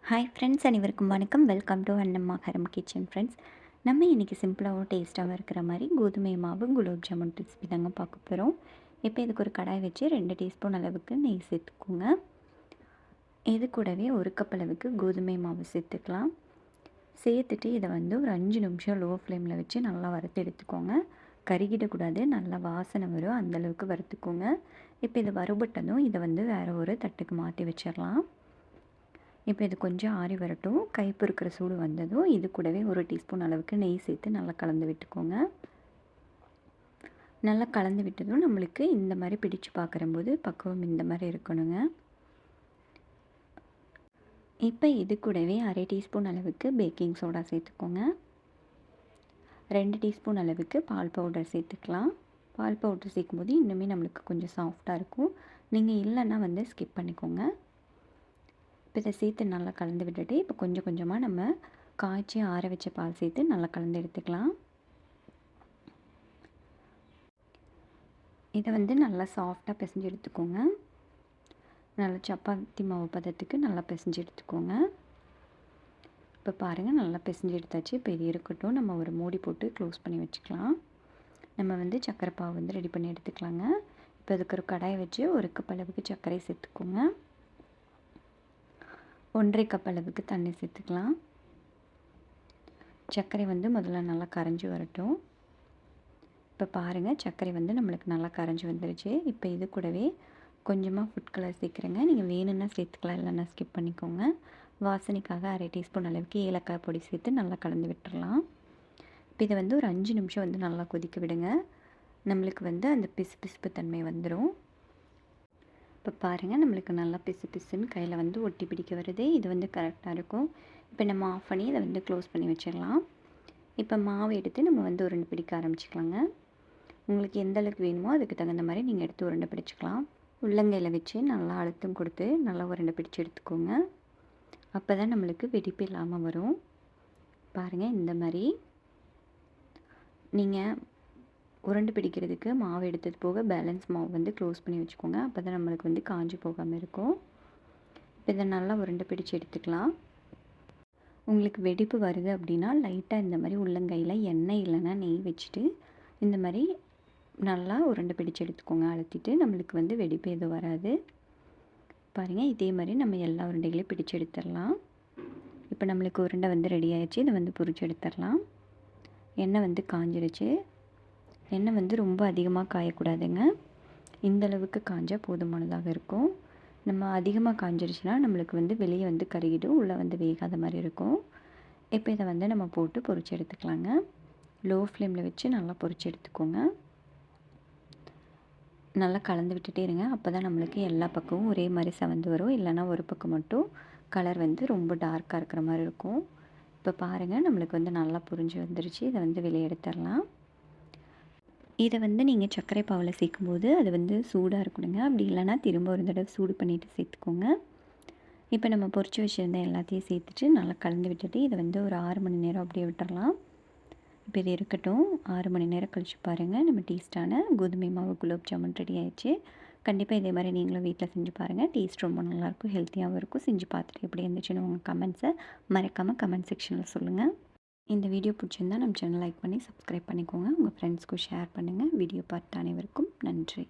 Hi friends, அனைவருக்கும் வணக்கம். Welcome to Annammakaram kitchen friends. நம்ம இன்றைக்கி சிம்பிளாகவும் டேஸ்ட்டாகவும் இருக்கிற மாதிரி கோதுமை மாவு குலோப் ஜாமுன் ரெசிபி தாங்க பார்க்க போகிறோம். இப்போ இதுக்கு ஒரு கடாய் வச்சு 2 டீஸ்பூன் அளவுக்கு நெய் சேர்த்துக்கோங்க. இது கூடவே 1 கப் அளவுக்கு கோதுமை மாவு சேர்த்துக்கலாம். சேர்த்துட்டு இதை ஒரு 5 நிமிஷம் லோ ஃப்ளேமில் வச்சு நல்லா வறுத்து எடுத்துக்கோங்க. கருகிடக்கூடாது, நல்லா வாசனை வரும், அந்தளவுக்கு வறுத்துக்கோங்க. இப்போ இது வறுபட்டதும் இதை வேறு ஒரு தட்டுக்கு மாற்றி வச்சிடலாம். இப்போ இது கொஞ்சம் ஆறி வரட்டும். கை பொறுக்கிற சூடு வந்ததும் இது கூடவே 1 டீஸ்பூன் அளவுக்கு நெய் சேர்த்து நல்லா கலந்து விட்டுக்கோங்க. நல்லா கலந்து விட்டதும் நம்மளுக்கு இந்த மாதிரி பிடிச்சு பார்க்குறம்போது பக்குவம் இந்த மாதிரி இருக்கணுங்க. இப்போ இது கூடவே 1/2 டீஸ்பூன் அளவுக்கு பேக்கிங் சோடா சேர்த்துக்கோங்க. 2 டீஸ்பூன் அளவுக்கு பால் பவுடர் சேர்த்துக்கலாம். பால் பவுடர் சேர்க்கும்போது இன்னுமே நம்மளுக்கு கொஞ்சம் சாஃப்டாக இருக்கும். நீங்கள் இல்லைன்னா ஸ்கிப் பண்ணிக்கோங்க. இப்போ இதை சேர்த்து நல்லா கலந்து விட்டுட்டு இப்போ கொஞ்சம் கொஞ்சமாக நம்ம காய்ச்சி ஆற வச்ச பால் சேர்த்து நல்லா கலந்து எடுத்துக்கலாம். இதை நல்லா சாஃப்டாக பிசைஞ்சு எடுத்துக்கோங்க. நல்லா சப்பாத்தி மாவு பதத்துக்கு நல்லா பிசைஞ்சு எடுத்துக்கோங்க. இப்போ பாருங்கள், நல்லா பிசைஞ்சு எடுத்தாச்சு. இப்போ இது இருக்கட்டும், நம்ம ஒரு மூடி போட்டு க்ளோஸ் பண்ணி வச்சுக்கலாம். நம்ம சர்க்கரை பாவு ரெடி பண்ணி எடுத்துக்கலாங்க. இப்போ அதுக்கு ஒரு கடாயை வச்சு 1 கப் அளவுக்கு சர்க்கரை சேர்த்துக்கோங்க. 1/2 கப் அளவுக்கு தண்ணி சேர்த்துக்கலாம். சர்க்கரை முதல்ல நல்லா கரைஞ்சி வரட்டும். இப்போ பாருங்கள், சர்க்கரை நம்மளுக்கு நல்லா கரைஞ்சி வந்துருச்சு. இப்போ இது கூடவே கொஞ்சமாக ஃபுட் கலர் சேர்க்குறேங்க. நீங்கள் வேணும்னா சேர்த்துக்கலாம், இல்லைன்னா ஸ்கிப் பண்ணிக்கோங்க. வாசனைக்காக 1/2 டீஸ்பூன் அளவுக்கு ஏலக்காய் பொடி சேர்த்து நல்லா கலந்து விட்டுறலாம். இப்போ இதை ஒரு 5 நிமிஷம் நல்லா கொதிக்க விடுங்க. நம்மளுக்கு அந்த பிசு தன்மை வந்துடும். இப்போ பாருங்கள், நம்மளுக்கு நல்லா பிசு பிசுன்னு கையில் ஒட்டி பிடிக்க வருது. இது கரெக்டாக இருக்கும். இப்போ நம்ம ஆஃப் பண்ணி இதை க்ளோஸ் பண்ணி வச்சிடலாம். இப்போ மாவு எடுத்து நம்ம உருண்டை பிடிக்க ஆரம்பிச்சிக்கலாங்க. உங்களுக்கு எந்த அளவுக்கு வேணுமோ அதுக்கு தகுந்த மாதிரி நீங்கள் எடுத்து உருண்டை பிடிச்சிக்கலாம். உள்ளங்கையில் வச்சு நல்லா அழுத்தம் கொடுத்து நல்லா உருண்டை பிடிச்சி எடுத்துக்கோங்க. அப்போ தான் நம்மளுக்கு வெடிப்பு இல்லாமல் வரும். பாருங்கள், இந்த மாதிரி நீங்கள் உருண்டை பிடிக்கிறதுக்கு மாவு எடுத்தது போக பேலன்ஸ் மாவு க்ளோஸ் பண்ணி வச்சுக்கோங்க. அப்போ தான் நம்மளுக்கு காஞ்சி போகாமல் இருக்கும். இப்போ இதை நல்லா உருண்டை பிடிச்சி எடுத்துக்கலாம். உங்களுக்கு வெடிப்பு வருது அப்படின்னா லைட்டாக இந்த மாதிரி உள்ளங்கையில் எண்ணெய் இல்லைன்னா நெய் வச்சுட்டு இந்த மாதிரி நல்லா உருண்டை பிடிச்சி எடுத்துக்கோங்க. அழுத்திட்டு நம்மளுக்கு வெடிப்பு எதுவும் வராது. பாருங்கள், இதே மாதிரி நம்ம எல்லா உருண்டைகளையும் பிடிச்சி எடுத்துடலாம். இப்போ நம்மளுக்கு உருண்டை ரெடி ஆகிடுச்சு. இதை பொரிச்சு எடுத்துடலாம். எண்ணெய் காஞ்சிருச்சு. எண்ணெய் ரொம்ப அதிகமாக காயக்கூடாதுங்க. இந்தளவுக்கு காஞ்சால் போதுமானதாக இருக்கும். நம்ம அதிகமாக காஞ்சிருச்சுன்னா நம்மளுக்கு வெளியே கருகிடும், உள்ளே வேகாத மாதிரி இருக்கும். இப்போ இதை நம்ம போட்டு பொரிச்சு எடுத்துக்கலாங்க. லோ ஃப்ளேமில் வச்சு நல்லா பொரிச்சு எடுத்துக்கோங்க. நல்லா கலந்து விட்டுட்டே இருங்க. அப்போ தான் நம்மளுக்கு எல்லா பக்கமும் ஒரே மாதிரி செவந்து வரும். இல்லைனா ஒரு பக்கம் மட்டும் கலர் ரொம்ப டார்க்காக இருக்கிற மாதிரி இருக்கும். இப்போ பாருங்கள், நம்மளுக்கு நல்லா பொரிஞ்சு வந்துருச்சு. இதை வெளியே எடுத்துடலாம். இதை நீங்கள் சர்க்கரை பாவில் சேர்க்கும்போது அது சூடாக இருக்கணுங்க. அப்படி இல்லைனா திரும்ப ஒரு தடவை சூடு பண்ணிவிட்டு சேர்த்துக்கோங்க. இப்போ நம்ம பொரிச்சு வச்சுருந்த எல்லாத்தையும் சேர்த்துட்டு நல்லா கலந்து விட்டுட்டு இதை ஒரு 6 மணி நேரம் அப்படியே விட்டுறலாம். இப்போ இது இருக்கட்டும். 6 மணி நேரம் கழித்து பாருங்கள், நம்ம டேஸ்ட்டான கோதுமை மாவு குலோப் ஜாமுன் ரெடி ஆயிடுச்சு. கண்டிப்பாக இதே மாதிரி நீங்களும் வீட்டில் செஞ்சு பாருங்கள். டேஸ்ட் ரொம்ப நல்லாயிருக்கும், ஹெல்த்தியாகவும் இருக்கும். செஞ்சு பார்த்துட்டு எப்படி இருந்துச்சுன்னு உங்கள் கமெண்ட்ஸை மறக்காமல் கமெண்ட் செக்ஷனில் சொல்லுங்கள். இந்த வீடியோ பிடிச்சிருந்தால் நம்ம சேனல் லைக் பண்ணி சப்ஸ்கிரைப் பண்ணிக்கோங்க. உங்கள் ஃப்ரெண்ட்ஸ்க்கும் ஷேர் பண்ணுங்கள். வீடியோ பார்த்த அனைவருக்கும் நன்றி.